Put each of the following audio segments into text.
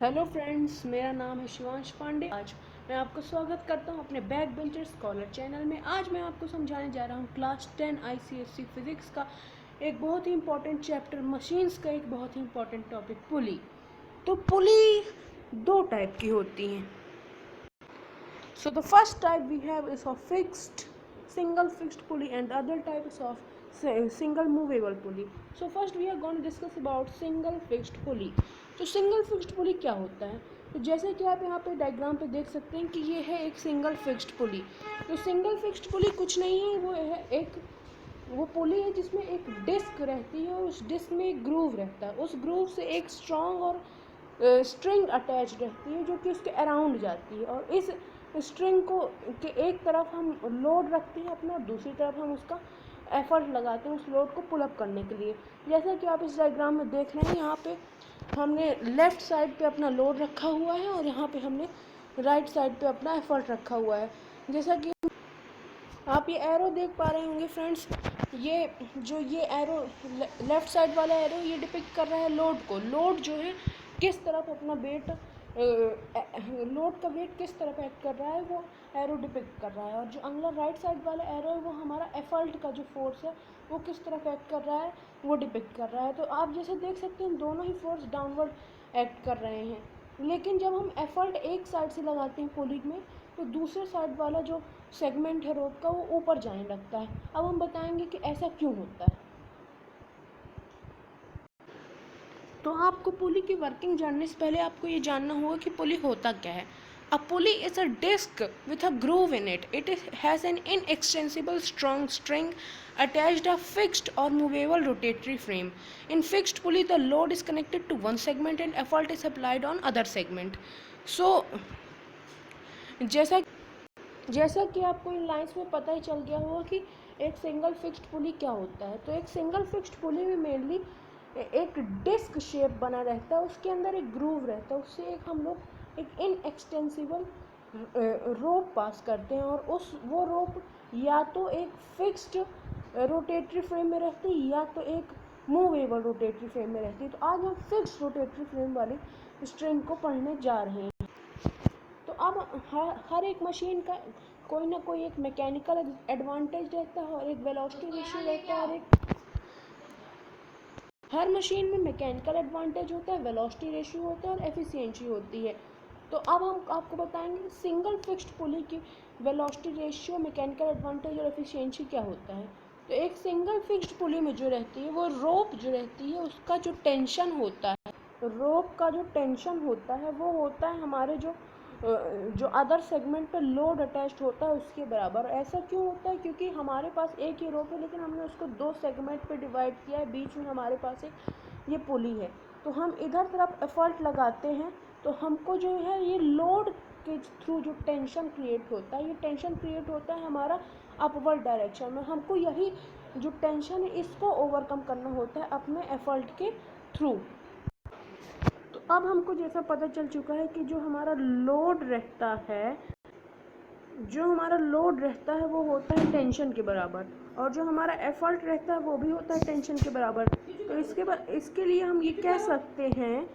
Hello friends, मेरा नाम है शिवांश पांडे। आज मैं आपका स्वागत करता हूं अपने बैक बेंचर स्कॉलर चैनल में। आज मैं आपको समझाने जा रहा हूं क्लास 10 आईसीएसई फिज़िक्स का एक बहुत ही इंपॉर्टेंट चैप्टर मशीन्स का एक बहुत ही इंपॉर्टेंट टॉपिक पुली। तो पुली दो टाइप की होती हैं। So the first type we have is of single fixed pulley, and the other type is of single movable pulley. So first we are going to discuss about single fixed pulley. तो single fixed pulley क्या होता है? तो जैसे कि आप यहाँ पे डायग्राम पे देख सकते हैं कि ये है एक सिंगल फिक्स्ड पुली। तो सिंगल फिक्स्ड पुली कुछ नहीं है, वो पुली है जिसमें एक डिस्क रहती है और उस डिस्क में एक ग्रूव रहता है। उस ग्रूव से एक स्ट्रॉन्ग और स्ट्रिंग अटैच रहती है जो कि उसके अराउंड जाती है, और इस स्ट्रिंग को के एक तरफ हम लोड रखते हैं अपना, और दूसरी तरफ हम उसका एफर्ट लगाते हैं उस लोड को पुल अप करने के लिए। जैसा कि आप इस डायग्राम में देख रहे हैं, यहाँ पे हमने लेफ़्ट साइड पे अपना लोड रखा हुआ है और यहाँ पे हमने राइट साइड पे अपना एफर्ट रखा हुआ है। जैसा कि आप ये एरो देख पा रहे होंगे फ्रेंड्स, ये एरो लेफ़्ट साइड वाला एरो ये डिपिक्ट कर रहा है लोड को। लोड जो है किस तरफ अपना वेट लोड का वेट किस तरफ एक्ट कर रहा है वो एरो डिपिक्ट कर रहा है, और जो अगला राइट साइड वाला एरो है वो हमारा एफर्ट का जो फोर्स है वो किस तरफ एक्ट कर रहा है वो डिपिक्ट कर रहा है। तो आप जैसे देख सकते हैं दोनों ही फोर्स डाउनवर्ड एक्ट कर रहे हैं, लेकिन जब हम एफर्ट एक साइड से लगाते हैं पुली में तो दूसरे साइड वाला जो सेगमेंट है रोप का वो ऊपर जाने लगता है। अब हम बताएंगे कि ऐसा क्यों होता है। तो आपको पुली की वर्किंग जानने से पहले आपको ये जानना होगा कि पुली होता क्या है। A pulley is a disc with a groove in it. Has an inextensible strong string attached a fixed or movable rotatory frame. In fixed pulley, the load is connected to one segment and effort is applied on other segment. So, जैसा जैसा कि आपको इन lines में पता ही चल गया होगा कि एक सिंगल फिक्स्ड पुली क्या होता है। तो एक सिंगल फिक्स्ड पुली में मेनली एक डिस्क शेप बना रहता है, उसके अंदर एक ग्रूव रहता है, उससे एक हम लोग एक इनएक्सटेंसिबल रोप पास करते हैं, और वो रोप या तो एक फिक्स्ड रोटेटरी फ्रेम में रहती है या तो एक मूवेबल रोटेटरी फ्रेम में रहती है। तो आज हम फिक्स्ड रोटेटरी फ्रेम वाली स्ट्रिंग को पढ़ने जा रहे हैं। तो अब हर एक मशीन का कोई ना कोई एक मैकेनिकल एडवांटेज रहता है और एक वेलोसिटी रेशियो रहता है, और एक हर मशीन में मैकेनिकल एडवांटेज होता है, वेलोसिटी रेशियो होता है और एफिशिएंसी होती है। तो अब हम आपको बताएंगे सिंगल फिक्स्ड पुली की वेलोसिटी रेशियो, मैकेनिकल एडवांटेज और एफिशिएंसी क्या होता है। तो एक सिंगल फिक्स्ड पुली में जो रहती है वो रोप जो रहती है उसका जो टेंशन होता है, रोप का जो टेंशन होता है वो होता है हमारे जो अदर सेगमेंट पे लोड अटैच्ड होता है उसके बराबर। ऐसा क्यों होता है? क्योंकि हमारे पास एक ही रोप है लेकिन हमने उसको दो सेगमेंट पे डिवाइड किया है, बीच में हमारे पास एक ये पुली है। तो हम इधर तरफ एफर्ट लगाते हैं तो हमको जो है ये लोड के थ्रू जो टेंशन क्रिएट होता है, ये टेंशन क्रिएट होता है हमारा अपवर्ड डायरेक्शन में। हमको यही जो टेंशन है इसको ओवरकम करना होता है अपने एफर्ट के थ्रू। तो अब हमको जैसा पता चल चुका है कि जो हमारा लोड रहता है वो होता है टेंशन के बराबर, और जो हमारा एफर्ट रहता है वो भी होता है टेंशन के बराबर। तो इसके लिए हम ये कह सकते हैं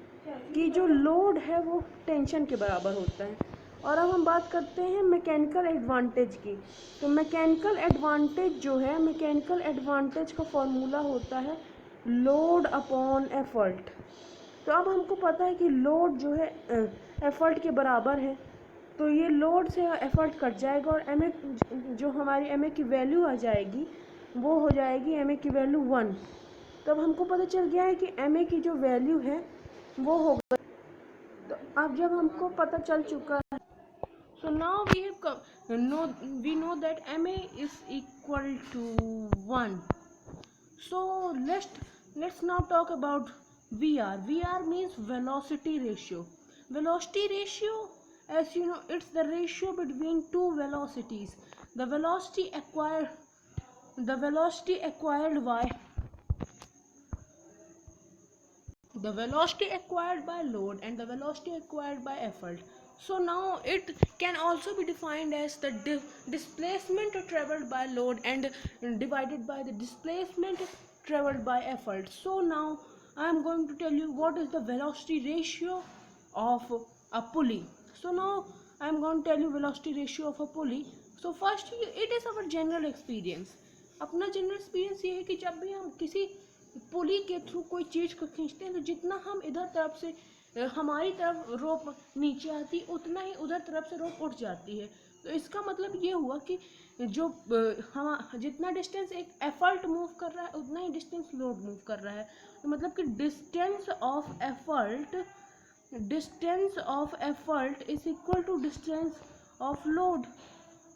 कि जो लोड है वो टेंशन के बराबर होता है। और अब हम बात करते हैं मैकेनिकल एडवांटेज की। तो मैकेनिकल एडवांटेज का फॉर्मूला होता है लोड अपॉन एफर्ट। तो अब हमको पता है कि लोड जो है एफर्ट के बराबर है, तो ये लोड से एफर्ट कट जाएगा और एम ए जो हमारी एम ए की वैल्यू आ जाएगी वो हो जाएगी एम ए की वैल्यू 1। तब हमको पता चल गया है कि एम ए की जो वैल्यू है वो हो गई। तो अब जब हमको पता चल चुका है, so now we know that ma is equal to 1. So let's now talk about VR. VR means velocity ratio. Velocity ratio, as you know, it's the ratio between two velocities. The velocity acquired the velocity acquired by the velocity acquired by load and the velocity acquired by effort. So now it can also be defined as the displacement traveled by load and divided by the displacement traveled by effort. So now I am going to tell you what is the velocity ratio of a pulley. So now I am going to tell you velocity ratio of a pulley. So first it is our general experience. अपना general experience ये है कि जब भी हम किसी पुली के through कोई चीज़ को खींचते हैं तो जितना हम इधर तरफ से हमारी तरफ रोप नीचे आती उतना ही उधर तरफ से रोप उठ जाती है। तो इसका मतलब ये हुआ कि जो हम जितना डिस्टेंस एक एफर्ट मूव कर रहा है उतना ही डिस्टेंस लोड मूव कर रहा है। तो मतलब कि distance of effort is equal to distance of load.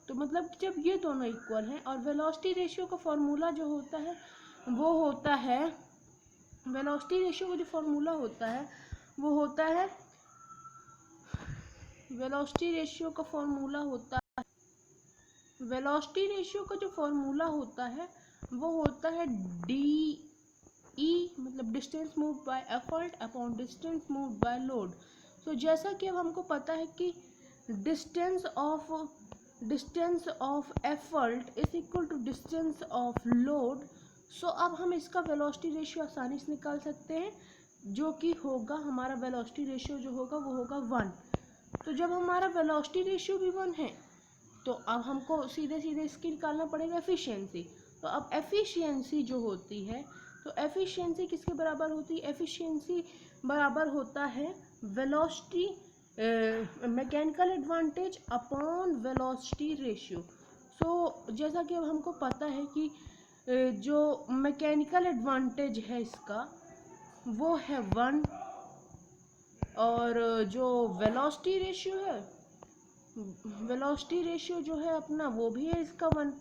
तो मतलब जब ये दोनों इक्वल हैं और वेलोसिटी रेशियो का फॉर्मूला जो होता है वो होता है, वेलोसिटी रेशियो का जो फॉर्मूला होता है वो होता है, वेलोसिटी रेशियो का फॉर्मूला होता है, वेलोसिटी रेशियो का जो फॉर्मूला होता है वो होता है डी ई मतलब distance move by effort upon distance move by load. तो जैसा कि अब हमको पता है कि distance of effort is equal to distance of load. So अब हम इसका वेलोसिटी रेशियो आसानी से निकाल सकते हैं, जो कि होगा हमारा वेलोसिटी रेशियो जो होगा वो होगा 1। तो जब हमारा वेलोसिटी रेशियो भी 1 है तो अब हमको सीधे सीधे इसकी निकालना पड़ेगा एफिशिएंसी। तो अब एफिशिएंसी जो होती है तो एफिशिएंसी किसके बराबर होती है, एफिशिएंसी बराबर होता है velocity mechanical advantage upon velocity ratio. So जैसा कि अब हमको पता है कि जो मैकेनिकल एडवांटेज है इसका वो है 1 और जो वेलोसिटी रेशियो है, वेलोसिटी रेशियो जो है अपना वो भी है इसका 1।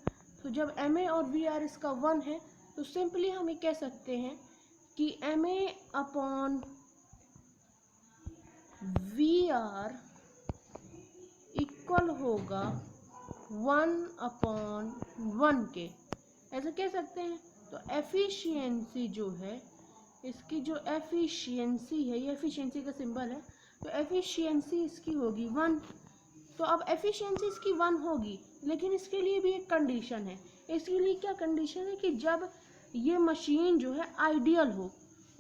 तो जब ma और vr इसका 1 है तो सिंपली हम ये कह सकते हैं कि ma अपॉन vr इक्वल होगा 1/1 के, ऐसा कह सकते हैं। तो एफिशिएंसी जो है इसकी, जो एफिशिएंसी है ये एफिशिएंसी का सिंबल है, तो एफिशिएंसी इसकी होगी 1। तो अब एफिशिएंसी इसकी 1 होगी, लेकिन इसके लिए भी एक कंडीशन है। इसके लिए क्या कंडीशन है कि जब ये मशीन जो है आइडियल हो,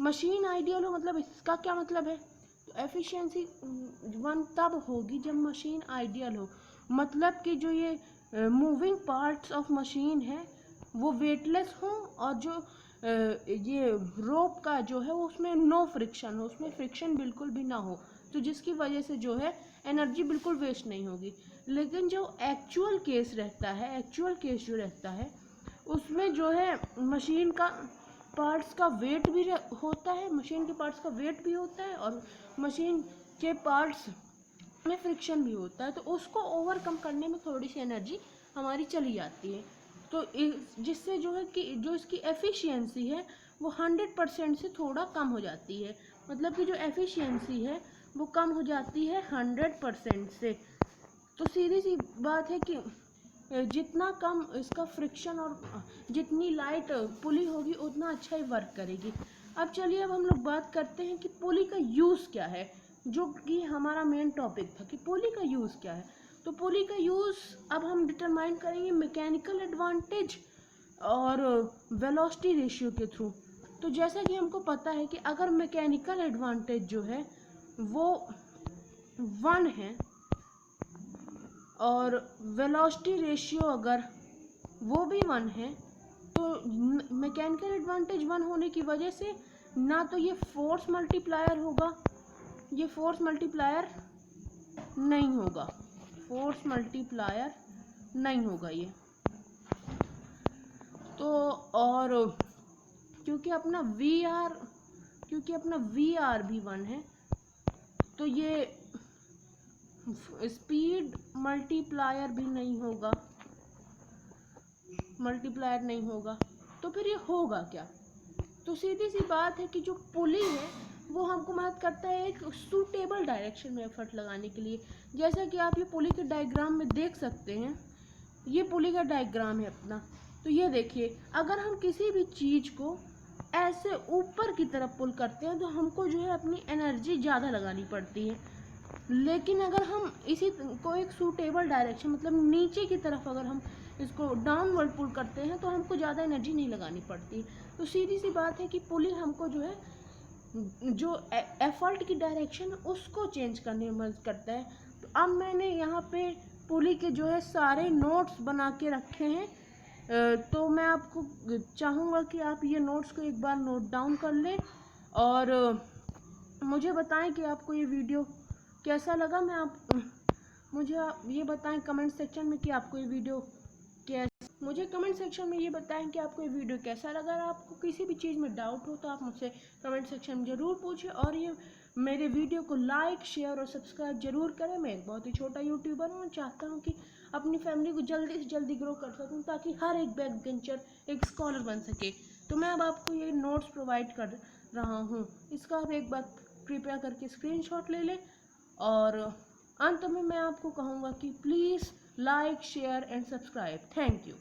मशीन आइडियल हो मतलब इसका क्या मतलब है, तो एफिशिएंसी 1 तब होगी जब मशीन आइडियल हो, मतलब कि जो ये मूविंग पार्ट्स ऑफ मशीन है वो वेटलेस हो और जो ये रोप का जो है वो उसमें नो फ्रिक्शन हो, उसमें फ्रिक्शन बिल्कुल भी ना हो, तो जिसकी वजह से जो है एनर्जी बिल्कुल वेस्ट नहीं होगी। लेकिन जो एक्चुअल केस रहता है, एक्चुअल केस जो रहता है उसमें जो है मशीन का पार्ट्स का वेट भी होता है, मशीन के पार्ट्स का वेट भी होता है और मशीन के पार्ट्स में फ्रिक्शन भी होता है, तो उसको ओवरकम करने में थोड़ी सी एनर्जी हमारी चली जाती है। तो जिससे जो है कि जो इसकी एफिशिएंसी है वो 100% से थोड़ा कम हो जाती है, मतलब कि जो एफिशिएंसी है वो कम हो जाती है 100% से। तो सीधी सी बात है कि जितना कम इसका फ्रिक्शन और जितनी लाइट पुली होगी उतना अच्छा ही वर्क करेगी। अब चलिए अब हम लोग बात करते हैं कि पुली का यूज़ क्या है, जो कि हमारा मेन टॉपिक था कि पुली का यूज़ क्या है। तो पुली का यूज़ अब हम डिटरमाइन करेंगे मैकेनिकल एडवांटेज और वेलोसिटी रेशियो के थ्रू। तो जैसा कि हमको पता है कि अगर मैकेनिकल एडवांटेज जो है वो 1 है और वेलोसिटी रेशियो अगर वो भी 1 है, तो मैकेनिकल एडवांटेज 1 होने की वजह से ना तो ये फोर्स मल्टीप्लायर होगा, ये फोर्स मल्टीप्लायर नहीं होगा, फोर्स मल्टीप्लायर नहीं होगा ये। तो और क्योंकि अपना वी आर भी 1 है तो ये स्पीड मल्टीप्लायर भी नहीं होगा, मल्टीप्लायर नहीं होगा। तो फिर ये होगा क्या, तो सीधी सी बात है कि जो पुली है वो हमको मदद करता है एक सूटेबल डायरेक्शन में एफर्ट लगाने के लिए। जैसा कि आप ये पुली के डायग्राम में देख सकते हैं, ये पुली का डायग्राम है अपना। तो ये देखिए, अगर हम किसी भी चीज़ को ऐसे ऊपर की तरफ पुल करते हैं तो हमको जो है अपनी एनर्जी ज़्यादा लगानी पड़ती है, लेकिन अगर हम इसी को एक सूटेबल डायरेक्शन मतलब नीचे की तरफ अगर हम इसको डाउनवर्ड पुल करते हैं तो हमको ज़्यादा एनर्जी नहीं लगानी पड़ती। तो सीधी सी बात है कि पुली हमको जो है जो एफर्ट की डायरेक्शन है उसको चेंज करने में मदद करता है। तो अब मैंने यहाँ पे पुली के जो है सारे नोट्स बना के रखे हैं। तो मैं आपको चाहूँगा कि आप ये नोट्स को एक बार नोट डाउन कर लें और मुझे बताएं कि आपको ये वीडियो कैसा लगा। मुझे आप ये बताएं कमेंट सेक्शन में कि आपको ये वीडियो मुझे कमेंट सेक्शन में ये बताएं कि आपको ये वीडियो कैसा लगा। अगर आपको किसी भी चीज़ में डाउट हो तो आप मुझसे कमेंट सेक्शन में ज़रूर पूछें और ये मेरे वीडियो को लाइक शेयर और सब्सक्राइब जरूर करें। मैं एक बहुत ही छोटा यूट्यूबर हूँ, चाहता हूँ कि अपनी फैमिली को जल्दी से जल्दी ग्रो कर सकूँ ताकि हर एक बैक बेंचर एक स्कॉलर बन सके। तो मैं अब आपको ये नोट्स प्रोवाइड कर रहा हूँ, इसका आप एक बार कृपया करके स्क्रीनशॉट ले लें। और अंत में मैं आपको कहूँगा कि please like share and subscribe. Thank you.